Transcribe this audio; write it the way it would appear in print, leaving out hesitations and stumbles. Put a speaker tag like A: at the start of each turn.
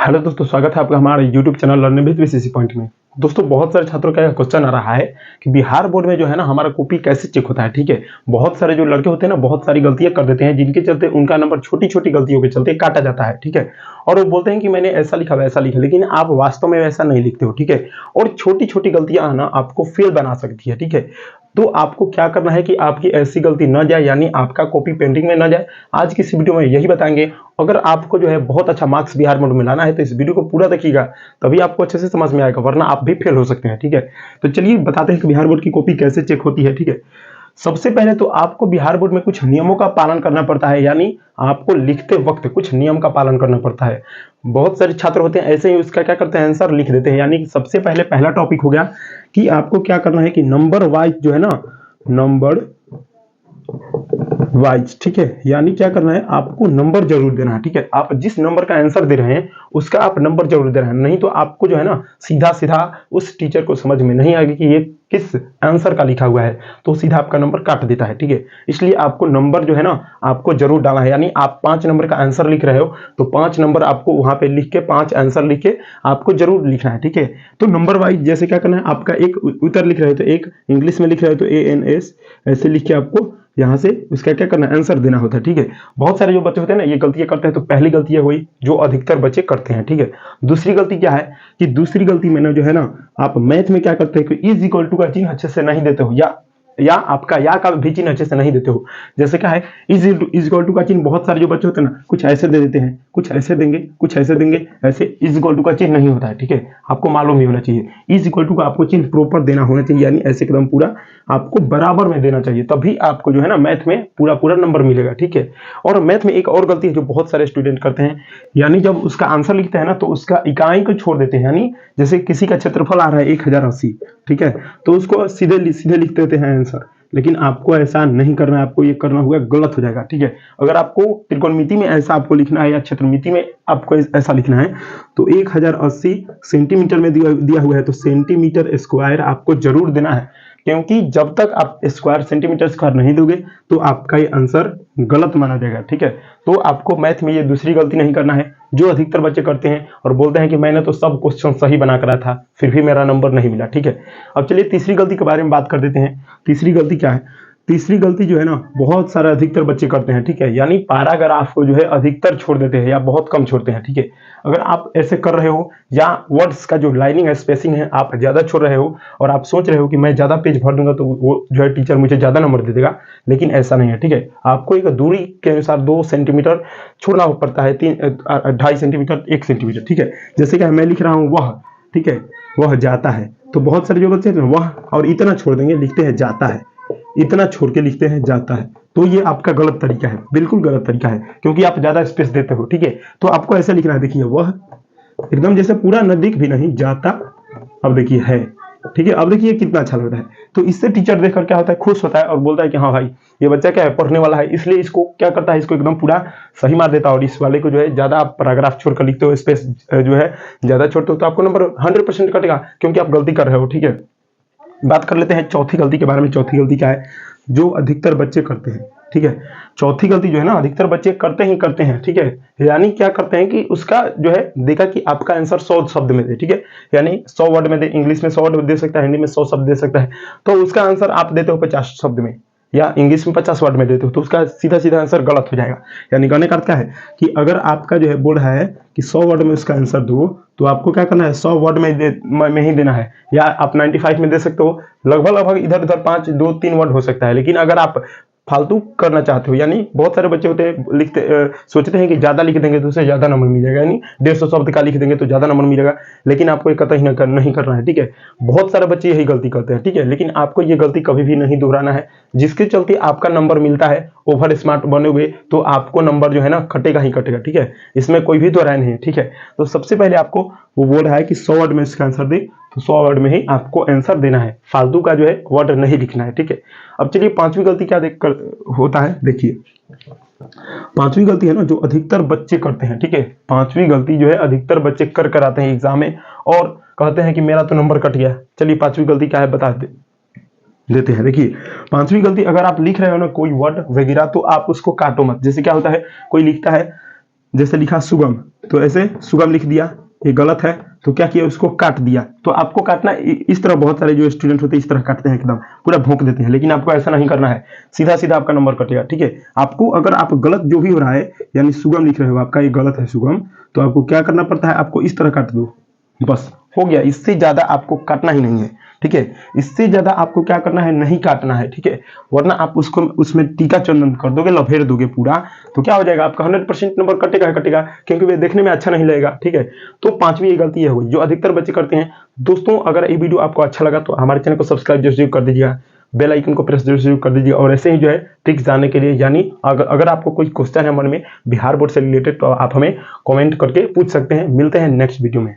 A: Hello दोस्तों, स्वागत है आपका हमारे YouTube channel learning with VCC point में। दोस्तों, बहुत सारे छात्रों का क्वेश्चन आ रहा है कि बिहार बोर्ड में जो है ना हमारा कॉपी कैसे चेक होता है। ठीक है, बहुत सारे जो लड़के होते हैं ना बहुत सारी गलतियां कर देते हैं, जिनके चलते उनका नंबर छोटी छोटी गलतियों के चलते काटा जाता है। ठीक है, और वो बोलते हैं कि मैंने ऐसा लिखा वैसा लिखा, लेकिन आप वास्तव में वैसा नहीं लिखते हो। ठीक है, और छोटी छोटी गलतियां ना आपको फेल बना सकती है। ठीक है, तो आपको क्या करना है कि आपकी ऐसी गलती न जाए, यानी आपका कॉपी पेंडिंग में न जाए। आज की इस वीडियो में यही बताएंगे। अगर आपको जो है बहुत अच्छा मार्क्स बिहार बोर्ड में लाना है तो इस वीडियो को पूरा देखिएगा, तभी आपको अच्छे से समझ में आएगा, वरना आप भी फेल हो सकते हैं। ठीक है, तो चलिए बताते हैं कि बिहार बोर्ड की कॉपी कैसे चेक होती है। ठीक है, सबसे पहले तो आपको बिहार बोर्ड में कुछ नियमों का पालन करना पड़ता है, यानी आपको लिखते वक्त कुछ नियम का पालन करना पड़ता है। बहुत सारे छात्र होते हैं ऐसे ही उसका क्या करते हैं, आंसर लिख देते हैं। यानी कि सबसे पहले पहला टॉपिक हो गया कि आपको क्या करना है कि नंबर वाइज जो है ना, नंबर वाइज, ठीक है, यानी क्या करना है, आपको नंबर जरूर देना है। ठीक है, आप जिस नंबर का आंसर दे रहे हैं उसका आप नंबर जरूर दे रहे हैं, नहीं तो आपको जो है ना सीधा सीधा उस टीचर को समझ में नहीं आएगी कि ये किस आंसर का लिखा हुआ है, तो सीधा आपका नंबर काट देता है। ठीक है, इसलिए आपको नंबर जो है ना आपको जरूर डालना है। यानी आप 5 नंबर का आंसर लिख रहे हो तो 5 नंबर आपको वहां पे लिख के 5 आंसर लिख के आपको जरूर लिखना है। ठीक है, तो नंबर वाइज जैसे क्या करना है, आपका एक उत्तर लिख रहे हो तो एक इंग्लिश में लिख रहे हो तो ANS ऐसे लिख के आपको यहां से उसका क्या करना है, आंसर देना होता है। ठीक है, बहुत सारे जो बच्चे होते हैं ना ये गलतियां करते हैं, तो पहली गलती हुई जो अधिकतर बच्चे करते हैं। ठीक है, दूसरी गलती क्या है कि दूसरी गलती में ना जो है ना आप मैथ में क्या करते हैं कि इज इक्वल टू का चिन्ह अच्छे से नहीं देते हो, या आपका या का भी चिन्ह अच्छे से नहीं देते हो। जैसे क्या है, इज इक्वल टू का चिन्ह बहुत सारे जो बच्चे होते हैं ना कुछ ऐसे दे देते हैं, कुछ ऐसे देंगे, कुछ ऐसे देंगे, ऐसे इज इक्वल टू का चिन्ह नहीं होता है। ठीक है, आपको मालूम ही होना चाहिए इज इक्वल टू का आपको चिन्ह प्रॉपर देना होना चाहिए, यानी ऐसे एकदम पूरा आपको बराबर में देना चाहिए, तभी आपको जो है ना मैथ में पूरा पूरा नंबर मिलेगा। ठीक है, और मैथ में एक और गलती है जो बहुत सारे स्टूडेंट करते हैं, यानी जब उसका आंसर लिखते हैं ना तो उसका इकाई को छोड़ देते हैं। यानी जैसे किसी का क्षेत्रफल आ रहा है 1080, ठीक है, तो उसको सीधे सीधे लिख देते हैं आंसर, लेकिन आपको ऐसा नहीं करना है, आपको ये करना होगा, गलत हो जाएगा। ठीक है, अगर आपको त्रिकोणमिति में ऐसा आपको लिखना है या क्षेत्रमिति में आपको ऐसा लिखना है तो 1080 सेंटीमीटर में दिया हुआ है तो सेंटीमीटर स्क्वायर आपको जरूर देना है, क्योंकि जब तक आप स्क्वायर सेंटीमीटर स्क्वायर नहीं दोगे तो आपका ये आंसर गलत माना जाएगा। ठीक है, तो आपको मैथ में ये दूसरी गलती नहीं करना है जो अधिकतर बच्चे करते हैं और बोलते हैं कि मैंने तो सब क्वेश्चन सही बना करा था फिर भी मेरा नंबर नहीं मिला। ठीक है, अब चलिए तीसरी गलती के बारे में बात कर देते हैं। तीसरी गलती क्या है, तीसरी गलती जो है ना बहुत सारे अधिकतर बच्चे करते हैं। ठीक है, यानी पैराग्राफ को जो है अधिकतर छोड़ देते हैं या बहुत कम छोड़ते हैं। ठीक है, अगर आप ऐसे कर रहे हो या वर्ड्स का जो लाइनिंग स्पेसिंग है आप ज्यादा छोड़ रहे हो और आप सोच रहे हो कि मैं ज्यादा पेज भर दूंगा तो वो जो है टीचर मुझे ज्यादा नंबर दे देगा, लेकिन ऐसा नहीं है। ठीक है, आपको एक दूरी के अनुसार 2 सेंटीमीटर छोड़ना पड़ता है, 2.5 सेंटीमीटर, 1 सेंटीमीटर। ठीक है, जैसे कि मैं लिख रहा हूँ वह, ठीक है, वह जाता है, तो बहुत सारे जो बच्चे हैं वह और इतना छोड़ देंगे, लिखते हैं जाता है, इतना छोड़ के लिखते हैं जाता है, तो ये आपका गलत तरीका है, बिल्कुल गलत तरीका है, क्योंकि आप ज्यादा स्पेस देते हो। ठीक है, तो आपको ऐसा लिखना है, देखिए वह एकदम जैसे पूरा नजदीक भी नहीं जाता, अब देखिए है। ठीक है, अब देखिए कितना अच्छा लग रहा है, तो इससे टीचर देखकर क्या होता है, खुश होता है और बोलता है कि हाँ भाई ये बच्चा क्या है, पढ़ने वाला है, इसलिए इसको क्या करता है, इसको एकदम पूरा सही मार देता है। और इस वाले को जो है ज्यादा आप पैराग्राफ छोड़कर लिखते हो, स्पेस जो है ज्यादा छोड़ते हो, तो आपको नंबर 100% कटेगा, क्योंकि आप गलती कर रहे हो। ठीक है, बात कर लेते हैं चौथी गलती के बारे में। चौथी गलती क्या है जो अधिकतर बच्चे करते हैं। ठीक है, चौथी गलती जो है ना अधिकतर बच्चे करते ही करते हैं। ठीक है, यानी क्या करते हैं कि उसका जो है देखा कि आपका आंसर 100 शब्द में दे। ठीक है, यानी 100 वर्ड में दे, इंग्लिश में 100 वर्ड दे सकता है, हिंदी में 100 शब्द दे सकता है, तो उसका आंसर आप देते हो 50 शब्द में या इंग्लिश में 50 वर्ड में देते हो, तो उसका सीधा सीधा आंसर गलत हो जाएगा। यानी कहने का अर्थ क्या है कि अगर आपका जो है बोर्ड है कि 100 वर्ड में उसका आंसर दो, तो आपको क्या करना है, 100 वर्ड में ही देना है, या आप 95 में दे सकते हो, लगभग लगभग इधर उधर 5 2 3 वर्ड हो सकता है। लेकिन अगर आप फालतू करना चाहते हो, यानी बहुत सारे बच्चे होते हैं लिखते सोचते हैं कि ज्यादा लिख देंगे तो उससे ज्यादा नंबर मिलेगा, यानी 150 शब्द का लिख देंगे तो ज्यादा नंबर मिलेगा, लेकिन आपको ये कतई नहीं करना है। ठीक है, बहुत सारे बच्चे यही गलती करते हैं। ठीक है, लेकिन आपको ये गलती कभी भी नहीं दोहराना है, जिसके चलते आपका नंबर मिलता है, ओवर स्मार्ट बने हुए, तो आपको नंबर जो है ना कटेगा ही कटेगा। ठीक है, इसमें कोई भी दो राय नहीं है। ठीक है, तो सबसे पहले आपको वो बोल रहा है कि 100 वर्ड में इसका आंसर दे, तो 100 वर्ड में ही आपको आंसर देना है, फालतू का जो है वर्ड नहीं लिखना है। ठीक है, अब चलिए पांचवी गलती क्या देख कर होता है, देखिए पांचवी गलती है ना जो अधिकतर बच्चे करते हैं। ठीक है, पांचवी गलती जो है अधिकतर बच्चे कर आते हैं एग्जाम में और कहते हैं कि मेरा तो नंबर कट गया। चलिए पांचवी गलती क्या है बता देते हैं। देखिए पांचवी गलती, अगर आप लिख रहे हो ना कोई वर्ड वगैरह तो आप उसको काटो मत। जैसे क्या होता है, कोई लिखता है जैसे लिखा सुगम, तो ऐसे सुगम लिख दिया, ये गलत है, तो क्या किया, उसको काट दिया। तो आपको काटना इस तरह, बहुत सारे जो स्टूडेंट होते हैं इस तरह काटते हैं, एकदम पूरा भोंक देते हैं, लेकिन आपको ऐसा नहीं करना है, सीधा सीधा आपका नंबर कटेगा, ठीक है। आपको अगर आप गलत जो भी हो रहा है, यानी सुगम लिख रहे हो, आपका ये गलत है सुगम, तो आपको क्या करना पड़ता है, आपको इस तरह काट दो, बस हो गया, इससे ज्यादा आपको काटना ही नहीं है, ठीक है। इससे ज्यादा आपको क्या करना है, नहीं काटना है, ठीक है, वरना आप उसको उसमें टीका चंदन कर दोगे, लफेर दोगे पूरा, तो क्या हो जाएगा, आपका 100% नंबर कटेगा कटेगा, क्योंकि वे देखने में अच्छा नहीं लगेगा, ठीक है। तो पांचवी ये गलती है हुई जो अधिकतर बच्चे करते हैं। दोस्तों अगर ये वीडियो आपको अच्छा लगा तो हमारे चैनल को सब्सक्राइब जरूर कर दीजिएगा, बेल आइकन को प्रेस जरूर कर दीजिए, और ऐसे ही जो है ट्रिक्स जानने के लिए, यानी अगर आपको कोई क्वेश्चन है मन में बिहार बोर्ड से रिलेटेड, तो आप हमें कमेंट करके पूछ सकते हैं। मिलते हैं नेक्स्ट वीडियो में।